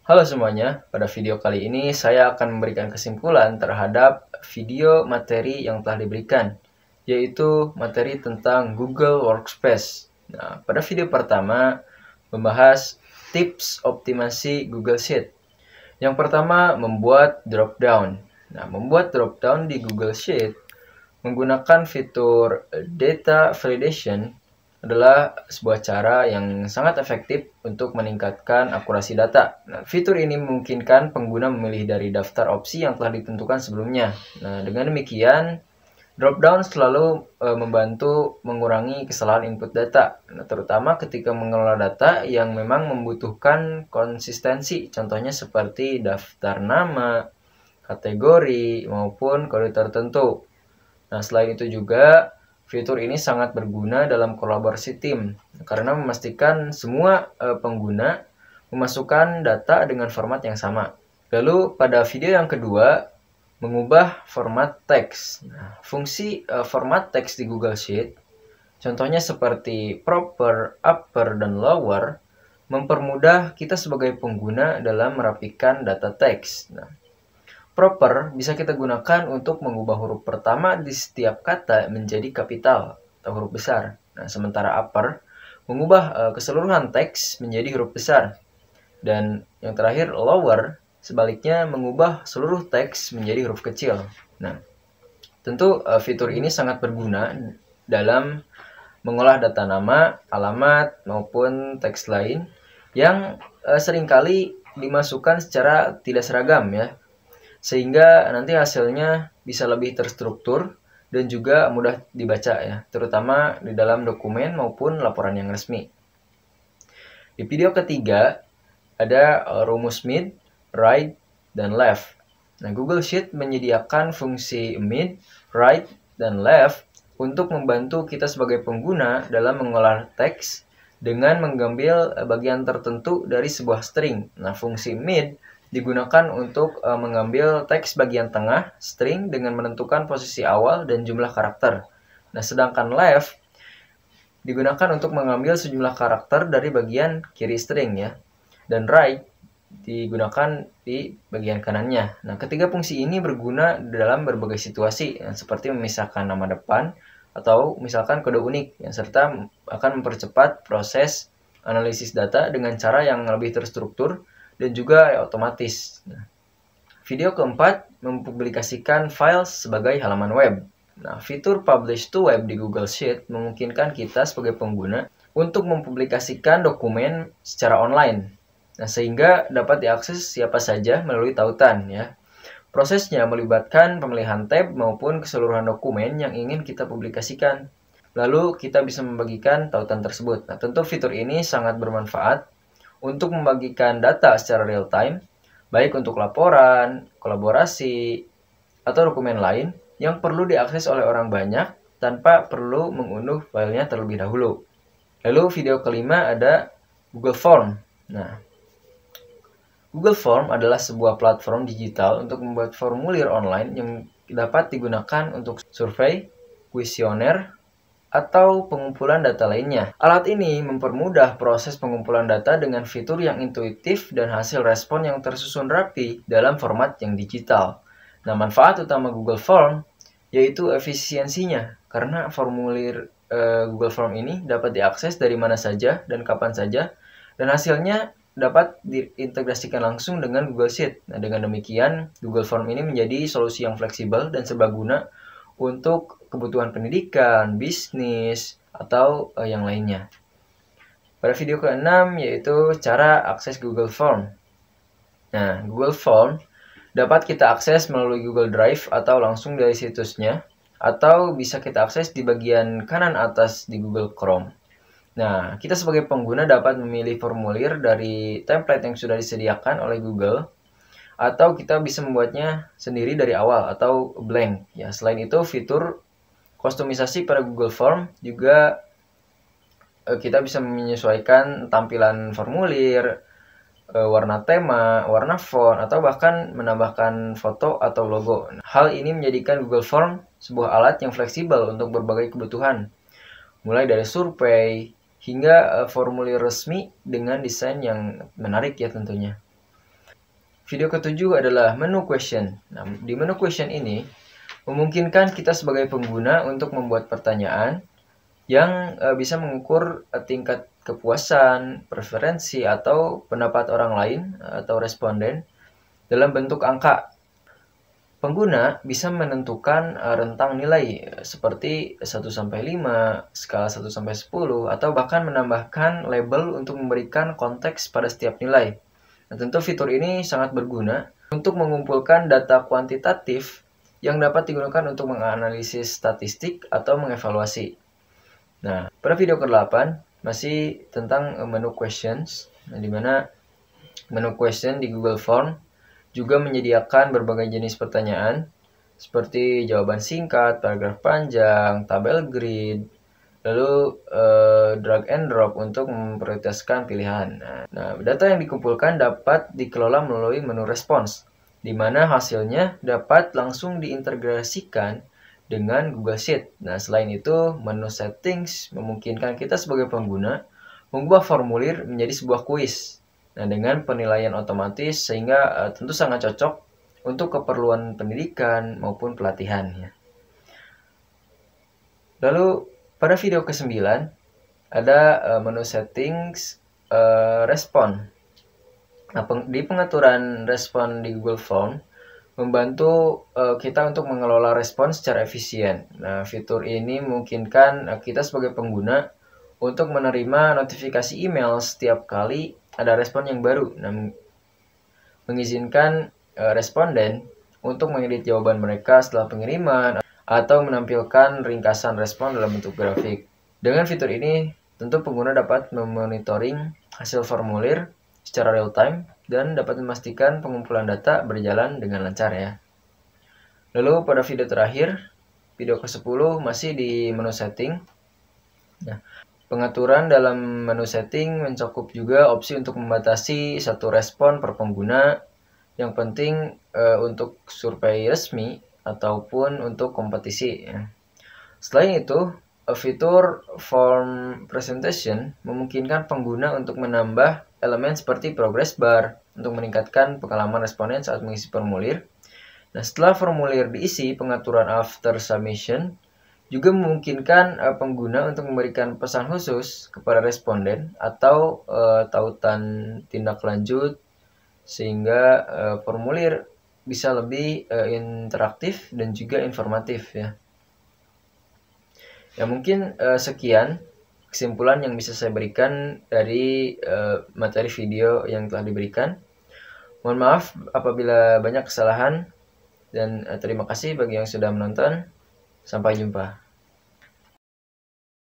Halo semuanya, pada video kali ini saya akan memberikan kesimpulan terhadap video materi yang telah diberikan, yaitu materi tentang Google Workspace. Nah, pada video pertama membahas tips optimasi Google Sheet. Yang pertama, membuat drop-down. Nah, membuat drop-down di Google Sheet menggunakan fitur data validation adalah sebuah cara yang sangat efektif untuk meningkatkan akurasi data. Nah, fitur ini memungkinkan pengguna memilih dari daftar opsi yang telah ditentukan sebelumnya. Nah, dengan demikian, drop-down selalu membantu mengurangi kesalahan input data, terutama ketika mengelola data yang memang membutuhkan konsistensi, contohnya seperti daftar nama, kategori, maupun kode tertentu. Nah, selain itu juga, fitur ini sangat berguna dalam kolaborasi tim, karena memastikan semua pengguna memasukkan data dengan format yang sama. Lalu, pada video yang kedua, mengubah format teks. Nah, fungsi format teks di Google Sheet, contohnya seperti proper, upper, dan lower, mempermudah kita sebagai pengguna dalam merapikan data teks. Nah, proper bisa kita gunakan untuk mengubah huruf pertama di setiap kata menjadi kapital atau huruf besar. Nah, sementara upper mengubah keseluruhan teks menjadi huruf besar. Dan yang terakhir lower sebaliknya mengubah seluruh teks menjadi huruf kecil. Nah, tentu fitur ini sangat berguna dalam mengolah data nama, alamat, maupun teks lain yang seringkali dimasukkan secara tidak seragam ya, sehingga nanti hasilnya bisa lebih terstruktur dan juga mudah dibaca ya, terutama di dalam dokumen maupun laporan yang resmi. Di video ketiga ada rumus mid, right, dan left. Nah, Google Sheet menyediakan fungsi mid, right, dan left untuk membantu kita sebagai pengguna dalam mengolah teks dengan mengambil bagian tertentu dari sebuah string. Nah, fungsi mid digunakan untuk mengambil teks bagian tengah string dengan menentukan posisi awal dan jumlah karakter. Nah, sedangkan left digunakan untuk mengambil sejumlah karakter dari bagian kiri string ya. Dan right digunakan di bagian kanannya. Nah, ketiga fungsi ini berguna dalam berbagai situasi, seperti memisahkan nama depan atau misalkan kode unik, serta akan mempercepat proses analisis data dengan cara yang lebih terstruktur dan juga otomatis. Nah, video keempat mempublikasikan file sebagai halaman web. Nah, fitur Publish to Web di Google Sheet memungkinkan kita sebagai pengguna untuk mempublikasikan dokumen secara online. Nah, sehingga dapat diakses siapa saja melalui tautan ya. Prosesnya melibatkan pemilihan tab maupun keseluruhan dokumen yang ingin kita publikasikan. Lalu kita bisa membagikan tautan tersebut. Nah, tentu fitur ini sangat bermanfaat untuk membagikan data secara real time, baik untuk laporan, kolaborasi, atau dokumen lain yang perlu diakses oleh orang banyak tanpa perlu mengunduh filenya terlebih dahulu. Lalu video kelima ada Google Form. Nah, Google Form adalah sebuah platform digital untuk membuat formulir online yang dapat digunakan untuk survei, kuesioner, atau pengumpulan data lainnya. Alat ini mempermudah proses pengumpulan data dengan fitur yang intuitif dan hasil respon yang tersusun rapi dalam format yang digital. Nah, manfaat utama Google Form yaitu efisiensinya, karena formulir Google Form ini dapat diakses dari mana saja dan kapan saja, dan hasilnya dapat diintegrasikan langsung dengan Google Sheet. Nah, dengan demikian, Google Form ini menjadi solusi yang fleksibel dan serbaguna untuk kebutuhan pendidikan, bisnis, atau yang lainnya. Pada video ke-6 yaitu cara akses Google Form. Nah, Google Form dapat kita akses melalui Google Drive atau langsung dari situsnya, atau bisa kita akses di bagian kanan atas di Google Chrome. Nah, kita sebagai pengguna dapat memilih formulir dari template yang sudah disediakan oleh Google, atau kita bisa membuatnya sendiri dari awal atau blank ya. Selain itu, fitur kustomisasi pada Google Form juga kita bisa menyesuaikan tampilan formulir, warna tema, warna font, atau bahkan menambahkan foto atau logo. Hal ini menjadikan Google Form sebuah alat yang fleksibel untuk berbagai kebutuhan, mulai dari survei hingga formulir resmi dengan desain yang menarik ya tentunya. Video ketujuh adalah menu question. Nah, di menu question ini memungkinkan kita sebagai pengguna untuk membuat pertanyaan yang bisa mengukur tingkat kepuasan, preferensi, atau pendapat orang lain atau responden dalam bentuk angka. Pengguna bisa menentukan rentang nilai seperti 1-5, skala 1-10, atau bahkan menambahkan label untuk memberikan konteks pada setiap nilai. Nah, tentu fitur ini sangat berguna untuk mengumpulkan data kuantitatif yang dapat digunakan untuk menganalisis statistik atau mengevaluasi. Nah, pada video ke-8 masih tentang menu questions, di mana menu question di Google Form juga menyediakan berbagai jenis pertanyaan seperti jawaban singkat, paragraf panjang, tabel grid, lalu drag and drop untuk memprioritaskan pilihan. Nah, data yang dikumpulkan dapat dikelola melalui menu respons, di mana hasilnya dapat langsung diintegrasikan dengan Google Sheet. Nah, selain itu, menu settings memungkinkan kita sebagai pengguna mengubah formulir menjadi sebuah kuis. Nah, dengan penilaian otomatis sehingga tentu sangat cocok untuk keperluan pendidikan maupun pelatihan. Ya. Lalu pada video ke-9 ada menu settings respon. Nah, di pengaturan respon di Google Form membantu kita untuk mengelola respon secara efisien. Nah, fitur ini memungkinkan kita sebagai pengguna untuk menerima notifikasi email setiap kali ada respon yang baru. Nah, mengizinkan responden untuk mengedit jawaban mereka setelah pengiriman atau menampilkan ringkasan respon dalam bentuk grafik. Dengan fitur ini, tentu pengguna dapat memonitoring hasil formulir secara real time dan dapat memastikan pengumpulan data berjalan dengan lancar ya. Lalu pada video terakhir, video ke-10 masih di menu setting. Nah, pengaturan dalam menu setting mencakup juga opsi untuk membatasi satu respon per pengguna, yang penting untuk survei resmi ataupun untuk kompetisi. Ya. Selain itu, fitur form presentation memungkinkan pengguna untuk menambah elemen seperti progress bar untuk meningkatkan pengalaman responden saat mengisi formulir. Nah, setelah formulir diisi, pengaturan after submission juga memungkinkan pengguna untuk memberikan pesan khusus kepada responden atau tautan tindak lanjut sehingga formulir bisa lebih interaktif dan juga informatif ya. Ya mungkin sekian kesimpulan yang bisa saya berikan dari materi video yang telah diberikan. Mohon maaf apabila banyak kesalahan dan terima kasih bagi yang sudah menonton. Sampai jumpa.